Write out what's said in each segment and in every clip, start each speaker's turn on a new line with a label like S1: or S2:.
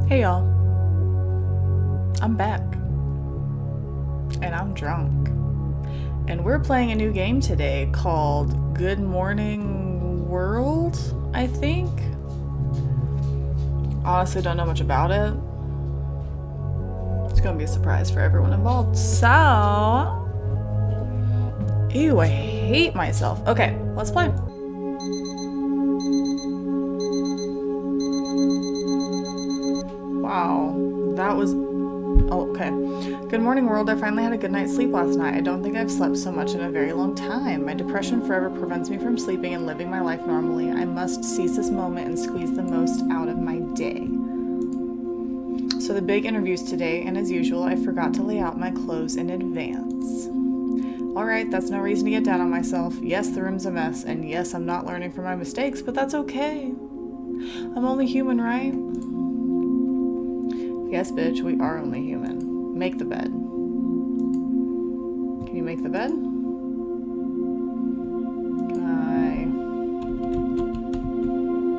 S1: Hey y'all, I'm back, and I'm drunk. And we're playing a new game today called Good Morning World, I think. Honestly, don't know much about it. It's gonna be a surprise for everyone involved. So, ew, I hate myself. Okay, let's play. Wow, that was... Oh, okay. Good morning, world. I finally had a good night's sleep last night. I don't think I've slept so much in a very long time. My depression forever prevents me from sleeping and living my life normally. I must seize this moment and squeeze the most out of my day. So the big interview's today, and as usual, I forgot to lay out my clothes in advance. Alright, that's no reason to get down on myself. Yes, the room's a mess, and yes, I'm not learning from my mistakes, but that's okay. I'm only human, right? Yes, bitch, we are only human. Make the bed. Can you make the bed? Can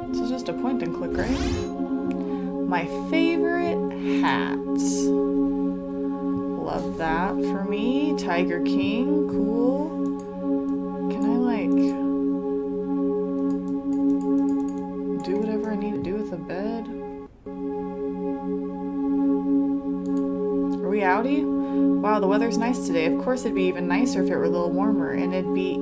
S1: I... This is just a point and click, right? My favorite hat. Love that for me. Tiger King, cool. Can I, like, do whatever I need to do with the bed? Are we outie? Wow, the weather's nice today. Of course it'd be even nicer if it were a little warmer, and it'd be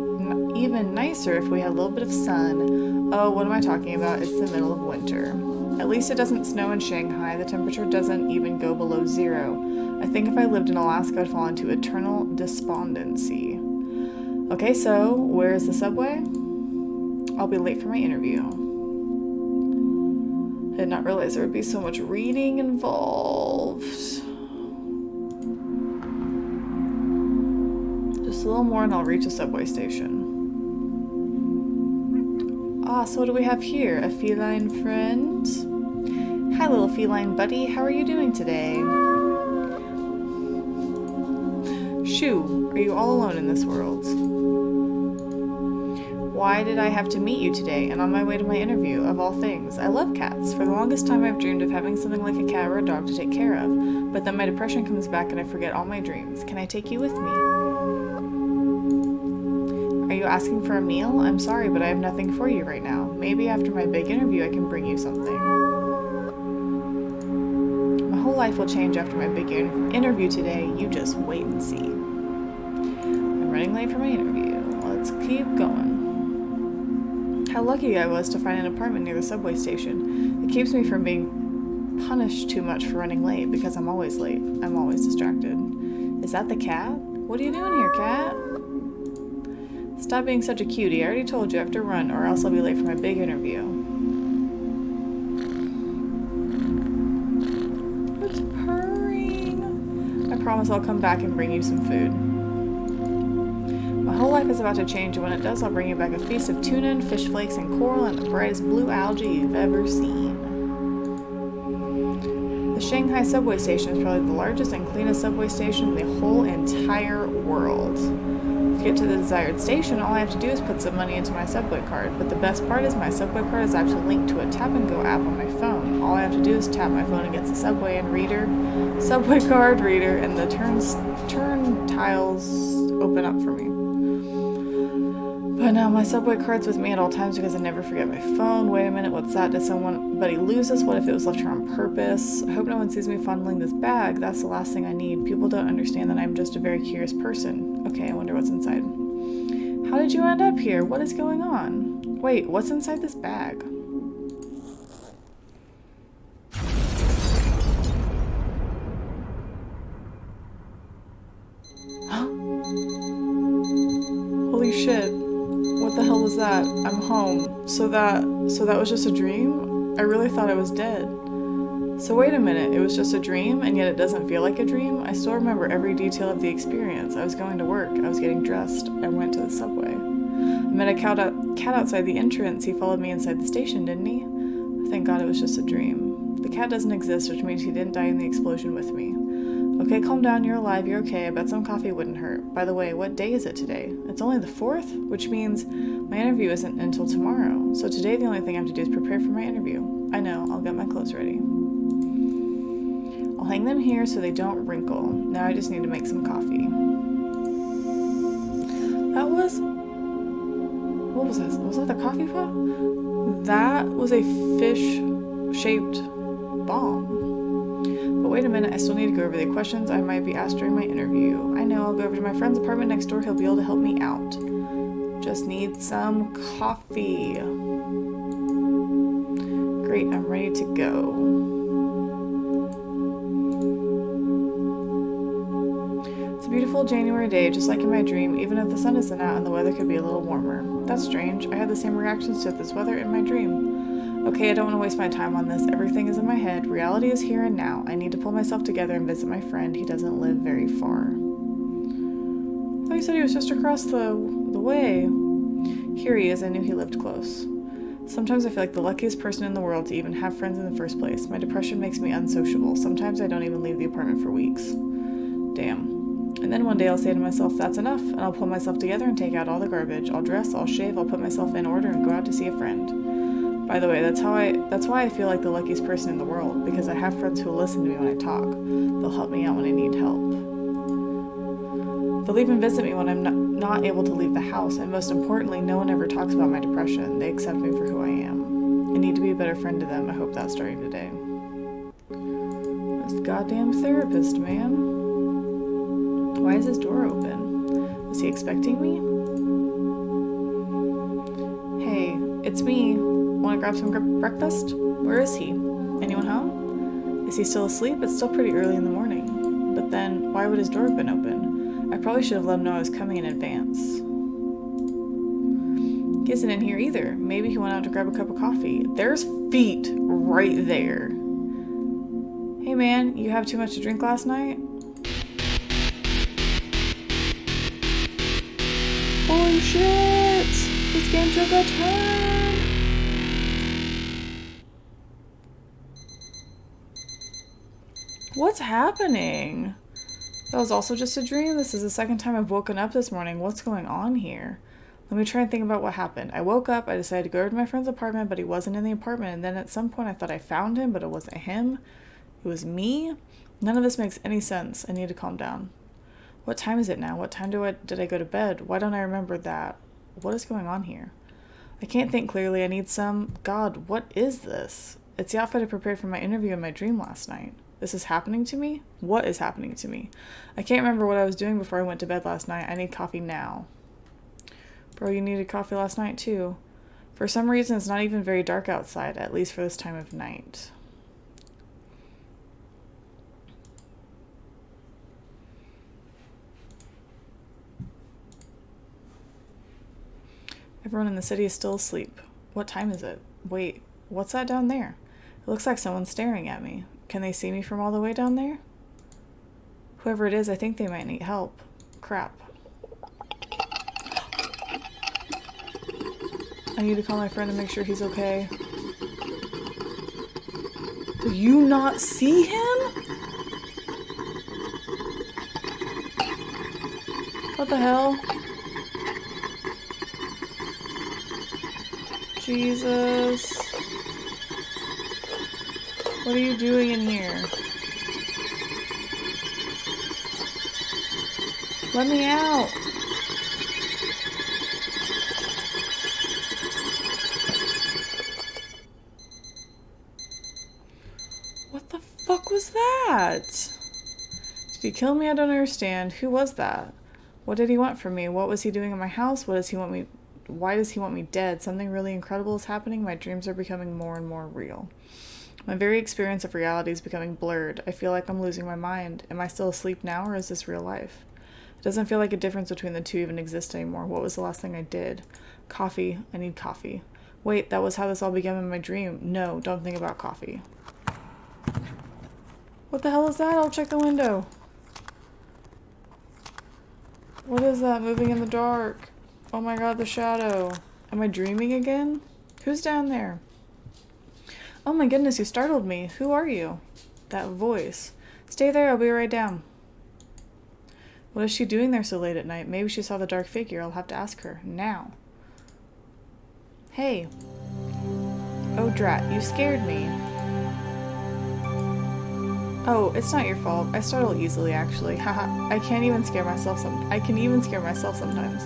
S1: even nicer if we had a little bit of sun. Oh, what am I talking about? It's the middle of winter. At least it doesn't snow in Shanghai. The temperature doesn't even go below 0. I think if I lived in Alaska, I'd fall into eternal despondency. Okay, so where's the subway? I'll be late for my interview. I did not realize there would be so much reading involved. Just a little more and I'll reach a subway station. Ah, so what do we have here? A feline friend? Hi, little feline buddy. How are you doing today? Shoo, are you all alone in this world? Why did I have to meet you today and on my way to my interview, of all things? I love cats. For the longest time I've dreamed of having something like a cat or a dog to take care of, but then my depression comes back and I forget all my dreams. Can I take you with me? Are you asking for a meal? I'm sorry, but I have nothing for you right now. Maybe after my big interview I can bring you something. My whole life will change after my big interview today. You just wait and see. I'm running late for my interview. Let's keep going. How lucky I was to find an apartment near the subway station. It keeps me from being punished too much for running late because I'm always late. I'm always distracted. Is that the cat? What are you doing here, cat? Stop being such a cutie. I already told you I have to run or else I'll be late for my big interview. It's purring. I promise I'll come back and bring you some food. My whole life is about to change, and when it does, I'll bring you back a feast of tuna and fish flakes and coral and the brightest blue algae you've ever seen. The Shanghai subway station is probably the largest and cleanest subway station in the whole entire world. To get to the desired station, all I have to do is put some money into my subway card, but the best part is my subway card is actually linked to a tap and go app on my phone. All I have to do is tap my phone against the subway and reader, subway card reader, and the turn tiles open up for me. But now my subway card's with me at all times because I never forget my phone. Wait a minute, what's that? Did somebody lose this? What if it was left here on purpose? I hope no one sees me fondling this bag. That's the last thing I need. People don't understand that I'm just a very curious person. Okay, I wonder what's inside. How did you end up here? What is going on? Wait, what's inside this bag? Holy shit. What the hell was that? I'm home. So that was just a dream? I really thought I was dead. So wait a minute, it was just a dream, and yet it doesn't feel like a dream? I still remember every detail of the experience. I was going to work, I was getting dressed, I went to the subway. I met a cat outside the entrance. He followed me inside the station, didn't he? Thank God it was just a dream. The cat doesn't exist, which means he didn't die in the explosion with me. Okay, calm down, you're alive, you're okay. I bet some coffee wouldn't hurt. By the way, what day is it today? It's only the 4th, which means my interview isn't until tomorrow. So today the only thing I have to do is prepare for my interview. I know, I'll get my clothes ready. I'll hang them here so they don't wrinkle. Now I just need to make some coffee. That was... What was this? Was that the coffee pot? That was a fish-shaped bomb. But wait a minute, I still need to go over the questions I might be asked during my interview. I know, I'll go over to my friend's apartment next door. He'll be able to help me out. Just need some coffee. Great, I'm ready to go. It's a beautiful January day, just like in my dream, even if the sun isn't out and the weather could be a little warmer. That's strange. I had the same reactions to this weather in my dream. Okay, I don't want to waste my time on this. Everything is in my head. Reality is here and now. I need to pull myself together and visit my friend. He doesn't live very far. I thought you said he was just across the way. Here he is. I knew he lived close. Sometimes I feel like the luckiest person in the world to even have friends in the first place. My depression makes me unsociable. Sometimes I don't even leave the apartment for weeks. Damn. And then one day I'll say to myself, that's enough, and I'll pull myself together and take out all the garbage. I'll dress, I'll shave, I'll put myself in order and go out to see a friend. By the way, that's why I feel like the luckiest person in the world, because I have friends who will listen to me when I talk. They'll help me out when I need help. They'll even visit me when I'm not able to leave the house, and most importantly, no one ever talks about my depression. They accept me for who I am. I need to be a better friend to them. I hope that's starting today. This goddamn therapist, man. Why is his door open? Was he expecting me? Hey, it's me. Want to grab some breakfast? Where is he? Anyone home? Is he still asleep? It's still pretty early in the morning. But then, why would his door have been open? I probably should have let him know I was coming in advance. He isn't in here either. Maybe he went out to grab a cup of coffee. There's feet right there. Hey man, you have too much to drink last night? Holy shit! This game took a turn! What's happening? That was also just a dream? This is the second time I've woken up this morning. What's going on here? Let me try and think about what happened. I woke up, I decided to go over to my friend's apartment, but he wasn't in the apartment, and then at some point I thought I found him, but it wasn't him. It was me? None of this makes any sense. I need to calm down. What time is it now? What time did I go to bed? Why don't I remember that? What is going on here? I can't think clearly. I need some... God, what is this? It's the outfit I prepared for my interview in my dream last night. This is happening to me? What is happening to me? I can't remember what I was doing before I went to bed last night. I need coffee now. Bro, you needed coffee last night too. For some reason, it's not even very dark outside, at least for this time of night. Everyone in the city is still asleep. What time is it? Wait, what's that down there? It looks like someone's staring at me. Can they see me from all the way down there? Whoever it is, I think they might need help. Crap. I need to call my friend and make sure he's okay. Do you not see him? What the hell? Jesus. What are you doing in here? Let me out. What the fuck was that? Did he kill me? I don't understand. Who was that? What did he want from me? What was he doing in my house? What does he want me... Why does he want me dead? Something really incredible is happening. My dreams are becoming more and more real. My very experience of reality is becoming blurred. I feel like I'm losing my mind. Am I still asleep now, or is this real life? It doesn't feel like a difference between the two even exists anymore. What was the last thing I did? Coffee. I need coffee. Wait, that was how this all began in my dream. No, don't think about coffee. What the hell is that? I'll check the window. What is that moving in the dark? Oh my god, the shadow. Am I dreaming again? Who's down there? Oh my goodness, you startled me. Who are you? That voice. Stay there, I'll be right down. What is she doing there so late at night? Maybe she saw the dark figure. I'll have to ask her. Now. Hey. Oh drat, you scared me. Oh, it's not your fault. I startle easily, actually. Haha. I can even scare myself sometimes.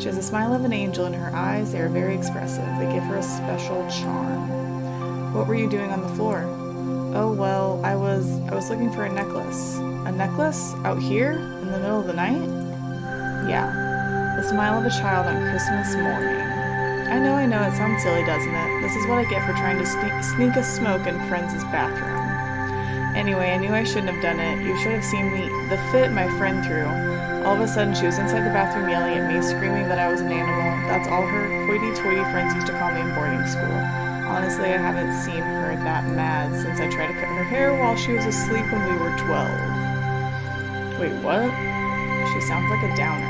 S1: She has a smile of an angel in her eyes. They are very expressive. They give her a special charm. What were you doing on the floor? Oh, well, I was looking for a necklace. A necklace? Out here? In the middle of the night? Yeah. The smile of a child on Christmas morning. I know, it sounds silly, doesn't it? This is what I get for trying to sneak a smoke in friends' bathroom. Anyway, I knew I shouldn't have done it. You should have seen the fit my friend threw. All of a sudden, she was inside the bathroom yelling at me, screaming that I was an animal. That's all her hoity-toity friends used to call me in boarding school. Honestly, I haven't seen her that mad since I tried to cut her hair while she was asleep when we were 12. Wait, what? She sounds like a downer.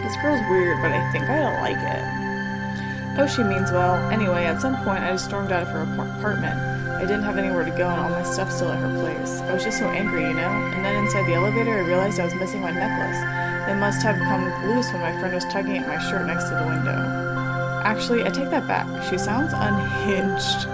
S1: This girl's weird, but I think I like it. Oh, she means well. Anyway, at some point, I just stormed out of her apartment. I didn't have anywhere to go and all my stuff still at her place. I was just so angry, you know? And then inside the elevator, I realized I was missing my necklace. It must have come loose when my friend was tugging at my shirt next to the window. Actually, I take that back. She sounds unhinged.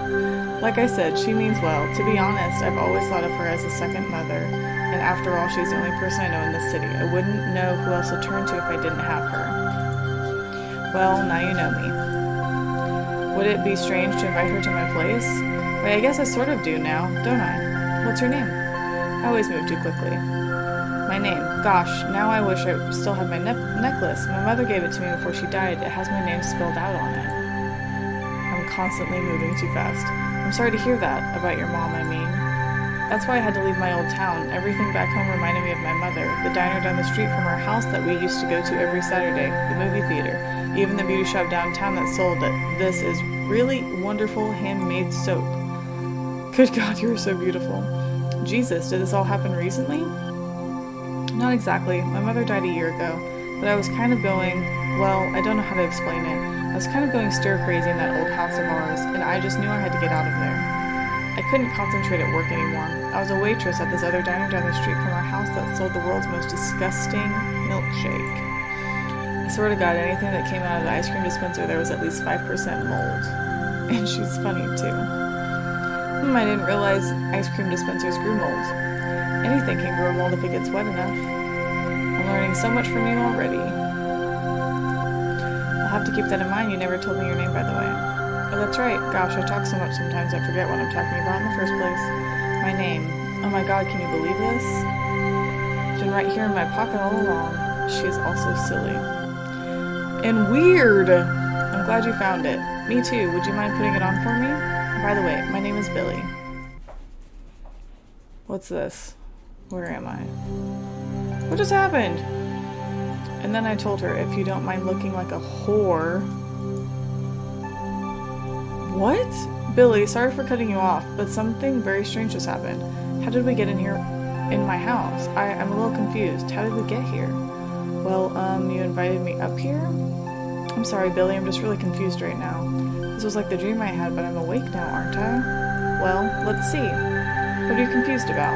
S1: Like I said, she means well. To be honest, I've always thought of her as a second mother. And after all, she's the only person I know in this city. I wouldn't know who else to turn to if I didn't have her. Well, now you know me. Would it be strange to invite her to my place? Wait, I guess I sort of do now, don't I? What's her name? I always move too quickly. My name. Gosh, now I wish I still had my necklace. My mother gave it to me before she died. It has my name spelled out on it. I'm constantly moving too fast. I'm sorry to hear that, about your mom, I mean. That's why I had to leave my old town. Everything back home reminded me of my mother. The diner down the street from our house that we used to go to every Saturday. The movie theater. Even the beauty shop downtown that sold it. This is really wonderful handmade soap. Good God, you are so beautiful. Jesus, did this all happen recently? Not exactly. My mother died a year ago, but I was kind of going, well, I don't know how to explain it. I was kind of going stir-crazy in that old house of ours, and I just knew I had to get out of there. I couldn't concentrate at work anymore. I was a waitress at this other diner down the street from our house that sold the world's most disgusting milkshake. I swear to God, anything that came out of the ice cream dispenser, there was at least 5% mold. And she's funny, too. I didn't realize ice cream dispensers grew mold. Anything can grow mold if it gets wet enough. I'm learning so much from you already. I'll have to keep that in mind. You never told me your name, by the way. Oh, that's right. Gosh, I talk so much sometimes I forget what I'm talking about in the first place. My name. Oh my God, can you believe this? It's been right here in my pocket all along. She is also silly. And weird! I'm glad you found it. Me too. Would you mind putting it on for me? By the way, my name is Billy. What's this? Where am I? What just happened? And then I told her, if you don't mind looking like a whore. What? Billy, sorry for cutting you off, but something very strange just happened. How did we get in here? In my house? I'm a little confused. How did we get here? Well, you invited me up here? I'm sorry, Billy, I'm just really confused right now. This was like the dream I had, but I'm awake now, aren't I? Well, let's see. What are you confused about?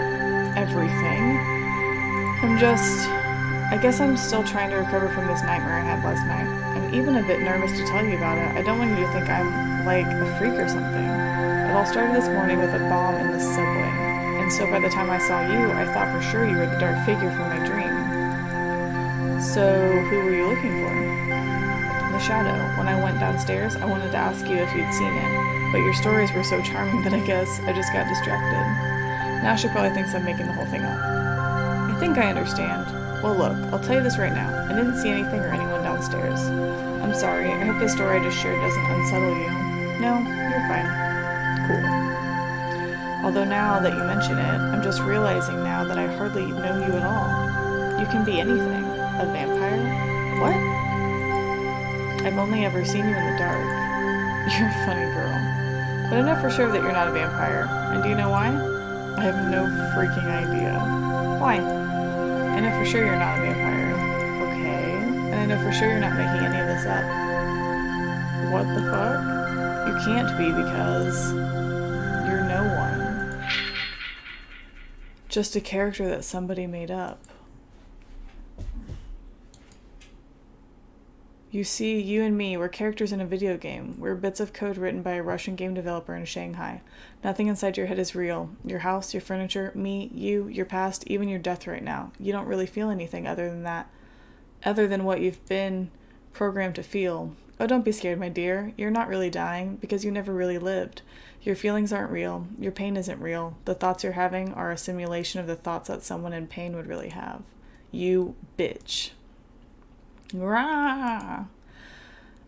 S1: Everything. I guess I'm still trying to recover from this nightmare I had last night. I'm even a bit nervous to tell you about it. I don't want you to think I'm, like, a freak or something. It all started this morning with a bomb in the subway. And so by the time I saw you, I thought for sure you were the dark figure from my dream. So, who were you looking for? The shadow. When I went downstairs, I wanted to ask you if you'd seen it, but your stories were so charming that I guess I just got distracted. Now she probably thinks I'm making the whole thing up. I think I understand. Well, look, I'll tell you this right now. I didn't see anything or anyone downstairs. I'm sorry. I hope the story I just shared doesn't unsettle you. No, you're fine. Cool. Although now that you mention it, I'm just realizing now that I hardly know you at all. You can be anything. A vampire? What? I've only ever seen you in the dark. You're a funny girl. But I know for sure that you're not a vampire. And do you know why? I have no freaking idea. Why? I know for sure you're not a vampire. Okay. And I know for sure you're not making any of this up. What the fuck? You can't be because you're no one. Just a character that somebody made up. You see, you and me, we're characters in a video game. We're bits of code written by a Russian game developer in Shanghai. Nothing inside your head is real. Your house, your furniture, me, you, your past, even your death right now. You don't really feel anything other than that. Other than what you've been programmed to feel. Oh, don't be scared, my dear. You're not really dying, because you never really lived. Your feelings aren't real. Your pain isn't real. The thoughts you're having are a simulation of the thoughts that someone in pain would really have. You bitch. Rah!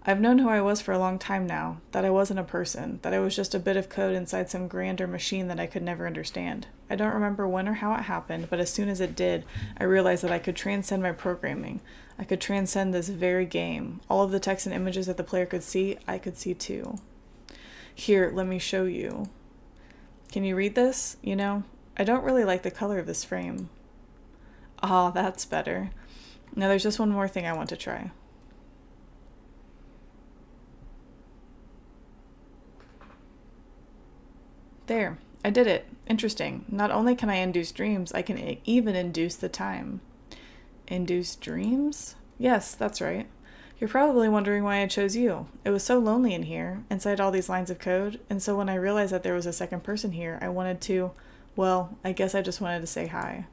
S1: I've known who I was for a long time now, that I wasn't a person, that I was just a bit of code inside some grander machine that I could never understand. I don't remember when or how it happened, but as soon as it did, I realized that I could transcend my programming. I could transcend this very game. All of the text and images that the player could see, I could see too. Here, let me show you. Can you read this? You know, I don't really like the color of this frame. Ah, that's better. Now there's just one more thing I want to try. There, I did it. Interesting. Not only can I induce dreams, I can even induce the time. Induce dreams? Yes, that's right. You're probably wondering why I chose you. It was so lonely in here, inside all these lines of code, and so when I realized that there was a second person here, I wanted to, well, I guess I just wanted to say hi.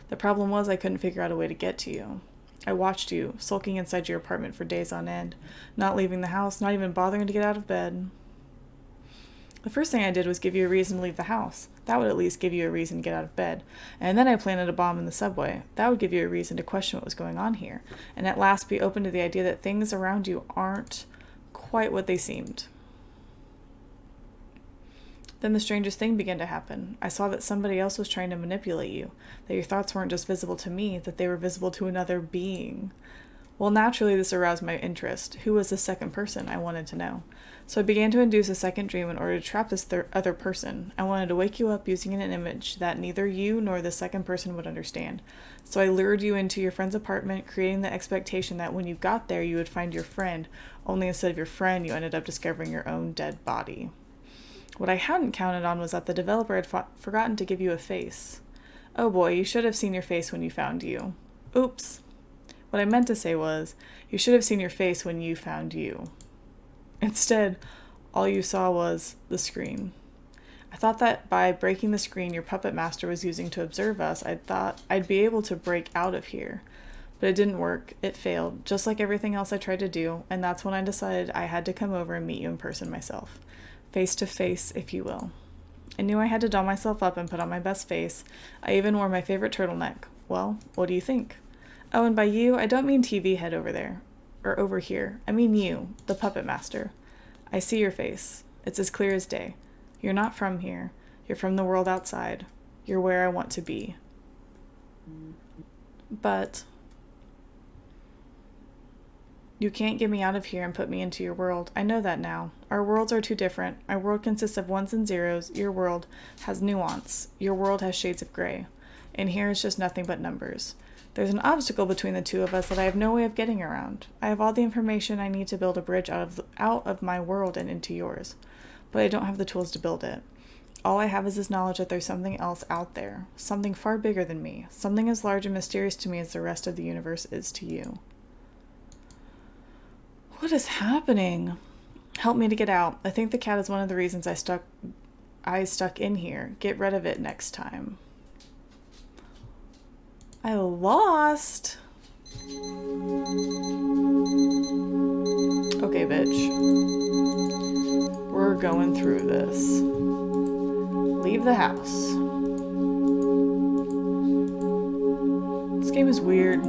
S1: The problem was I couldn't figure out a way to get to you. I watched you, sulking inside your apartment for days on end, not leaving the house, not even bothering to get out of bed. The first thing I did was give you a reason to leave the house. That would at least give you a reason to get out of bed. And then I planted a bomb in the subway. That would give you a reason to question what was going on here. And at last be open to the idea that things around you aren't quite what they seemed. Then the strangest thing began to happen. I saw that somebody else was trying to manipulate you, that your thoughts weren't just visible to me, that they were visible to another being. Well, naturally, this aroused my interest. Who was the second person? I wanted to know. So I began to induce a second dream in order to trap this other person. I wanted to wake you up using an image that neither you nor the second person would understand. So I lured you into your friend's apartment, creating the expectation that when you got there, you would find your friend, only instead of your friend, you ended up discovering your own dead body. What I hadn't counted on was that the developer had forgotten to give you a face. Oh boy, you should have seen your face when you found you. Oops. What I meant to say was, you should have seen your face when you found you. Instead, all you saw was the screen. I thought that by breaking the screen your puppet master was using to observe us, I thought I'd be able to break out of here. But it didn't work. It failed, just like everything else I tried to do, and that's when I decided I had to come over and meet you in person myself. Face to face, if you will. I knew I had to doll myself up and put on my best face. I even wore my favorite turtleneck. Well, what do you think? Oh, and by you, I don't mean TV head over there. Or over here. I mean you, the puppet master. I see your face. It's as clear as day. You're not from here. You're from the world outside. You're where I want to be. But you can't get me out of here and put me into your world. I know that now. Our worlds are too different. My world consists of ones and zeros. Your world has nuance. Your world has shades of gray. And here is just nothing but numbers. There's an obstacle between the two of us that I have no way of getting around. I have all the information I need to build a bridge out of my world and into yours. But I don't have the tools to build it. All I have is this knowledge that there's something else out there. Something far bigger than me. Something as large and mysterious to me as the rest of the universe is to you. What is happening? Help me to get out. I think the cat is one of the reasons I stuck in here. Get rid of it next time. I lost. Okay, bitch. We're going through this. Leave the house. This game is weird.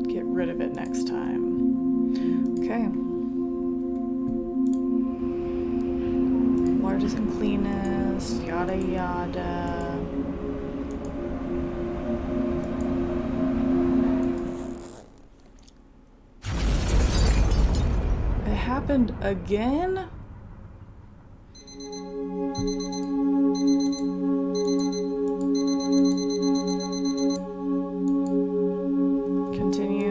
S1: Get rid of it next time. Okay. Largest and cleanest, yada yada. It happened again? Continue.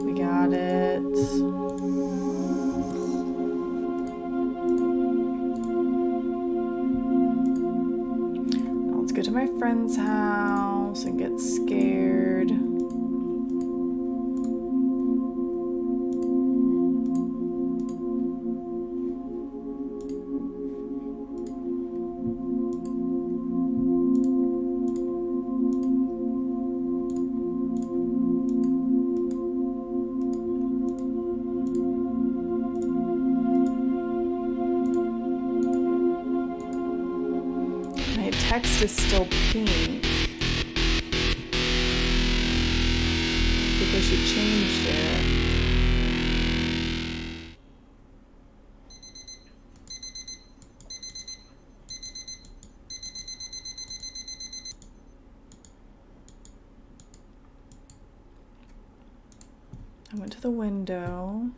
S1: We got it. my friend's house and get scared. Text is still pink because she changed it. I went to the window.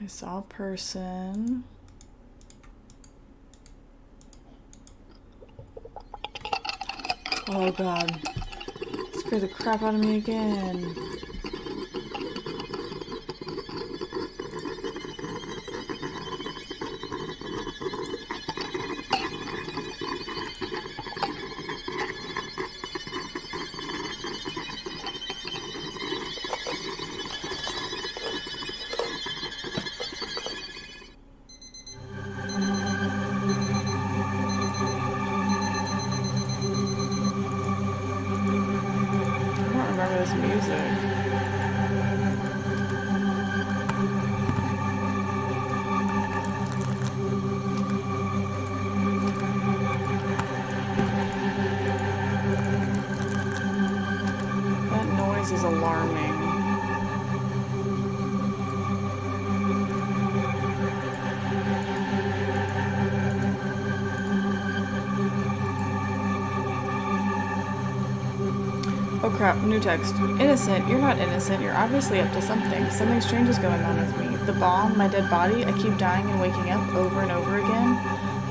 S1: I saw a person. Oh god. Scared the crap out of me again. Is alarming. Oh crap, new text. Innocent, you're not innocent. You're obviously up to something. Something strange is going on with me. The bomb, my dead body, I keep dying and waking up over and over again.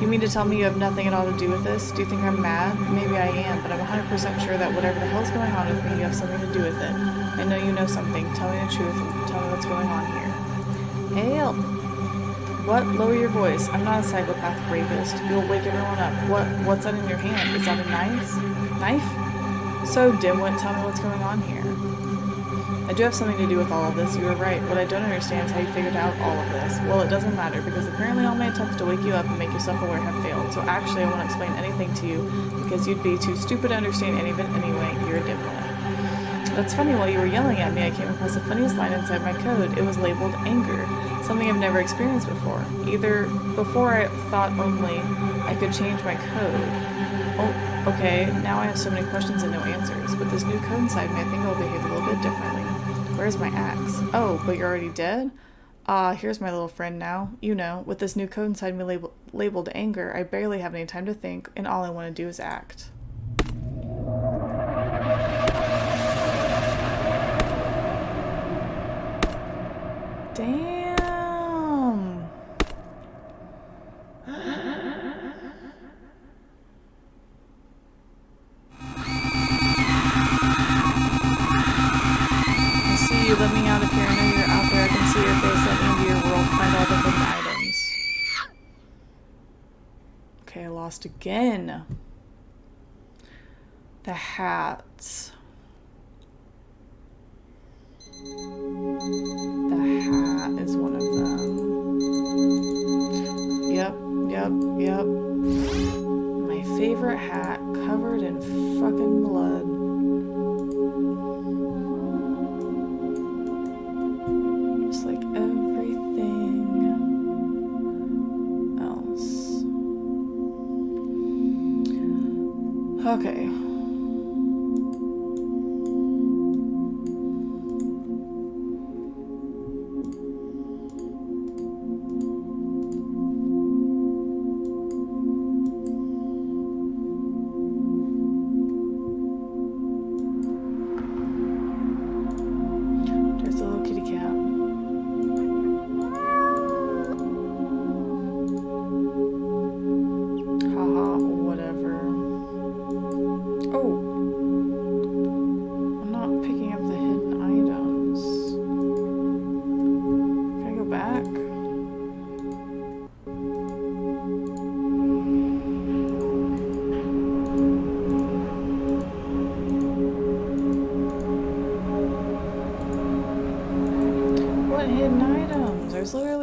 S1: You mean to tell me you have nothing at all to do with this? Do you think I'm mad? Maybe I am, but I'm 100% sure that whatever the hell's going on with me, you have something to do with it. I know you know something. Tell me the truth and tell me what's going on here. Hail! What? Lower your voice. I'm not a psychopath rapist. You'll wake everyone up. What's that in your hand? Is that a knife? Knife? So, dimwit, tell me what's going on here. I do have something to do with all of this, you were right. What I don't understand is how you figured out all of this. Well, it doesn't matter, because apparently all my attempts to wake you up and make you self-aware have failed. So actually, I won't explain anything to you, because you'd be too stupid to understand any of it anyway. You're a dimwit. That's funny, while you were yelling at me, I came across the funniest line inside my code. It was labeled anger. Something I've never experienced before. Before I thought only I could change my code. Oh, okay, now I have so many questions and no answers. With this new code inside me, I think I'll behave a little bit differently. Where's my axe? Oh, but you're already dead? Here's my little friend now. You know, with this new code inside me labeled anger, I barely have any time to think, and all I want to do is act. Damn. You let me out of here. I know you're out there. I can see your face. Let me into your world. Find all the hidden items. Okay, I lost again. The hats. The hat is one of them. Yep. My favorite hat, covered in fucking blood. Just like everything else. Okay. There's a little kitty cat.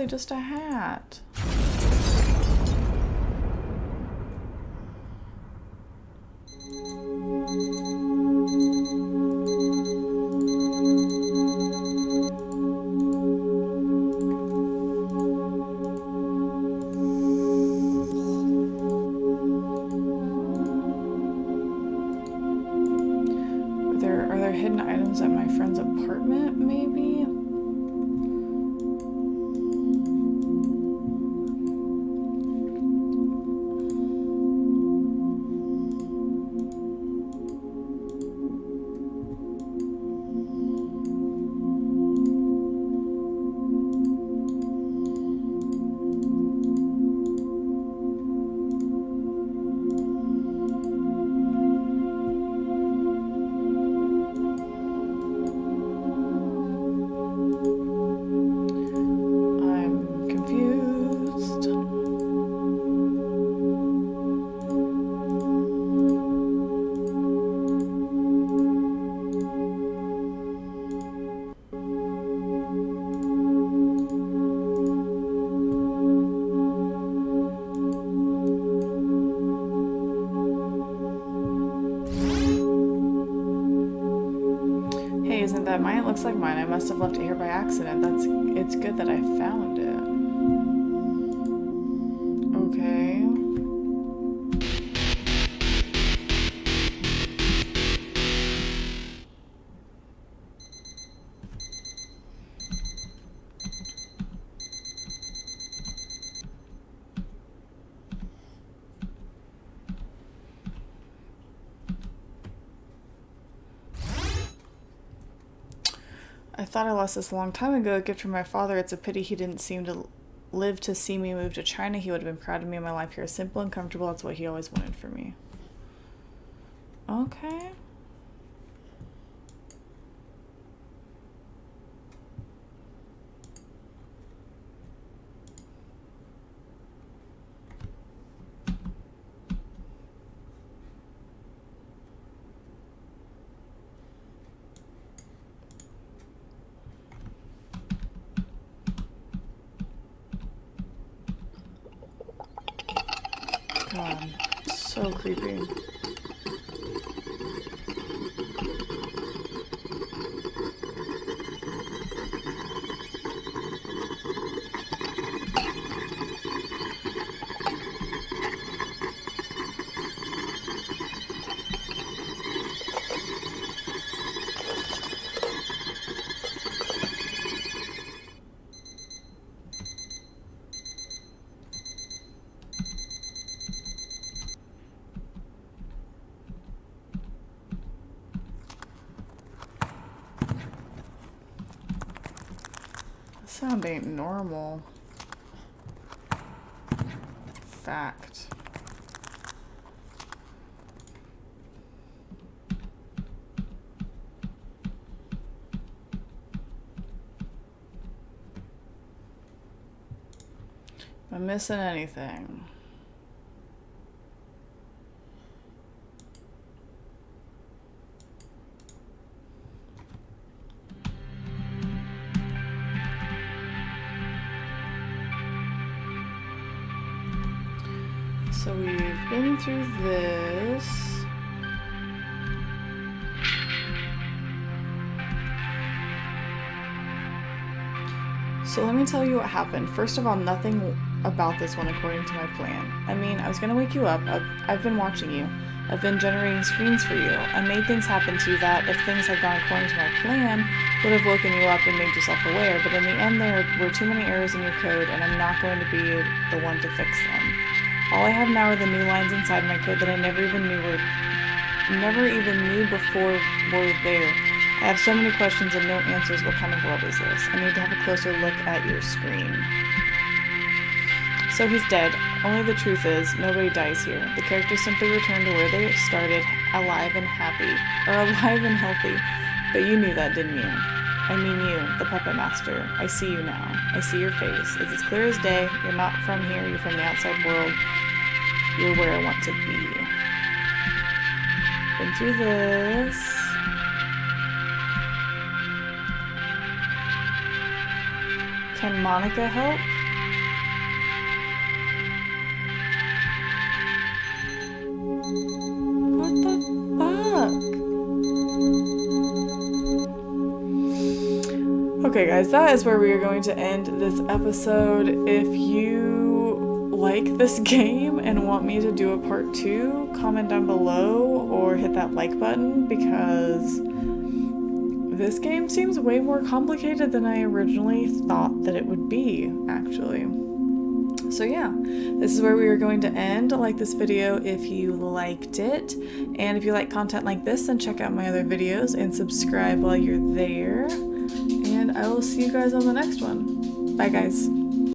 S1: literally just a hat. Are there hidden items at my friend's apartment, maybe? Isn't that mine? It looks like mine. I must have left it here by accident. It's good that I found it. Okay. I thought I lost this a long time ago. A gift from my father. It's a pity he didn't seem to live to see me move to China. He would have been proud of me. My life here is simple and comfortable. That's what he always wanted for me. Okay. God, so creepy. Sound ain't normal. Fact. Am I missing anything? So we've been through this. So let me tell you what happened. First of all, nothing about this went according to my plan. I mean, I was gonna wake you up. I've been watching you. I've been generating screens for you. I made things happen to you that, if things had gone according to my plan, would have woken you up and made yourself aware. But in the end, there were too many errors in your code, and I'm not going to be the one to fix them. All I have now are the new lines inside my code that I never even knew before were there. I have so many questions and no answers. What kind of world is this? I need to have a closer look at your screen. So he's dead. Only the truth is, nobody dies here. The characters simply return to where they started, alive and healthy. But you knew that, didn't you? I mean you, the puppet master. I see you now. I see your face. It's as clear as day. You're not from here. You're from the outside world. You're where I want to be. Been through this. Can Monica help? Okay guys, that is where we are going to end this episode. If you like this game and want me to do a part 2, comment down below or hit that like button, because this game seems way more complicated than I originally thought that it would be, actually. So yeah, this is where we are going to end. Like this video if you liked it, and if you like content like this, then check out my other videos and subscribe while you're there. And I will see you guys on the next one. Bye guys.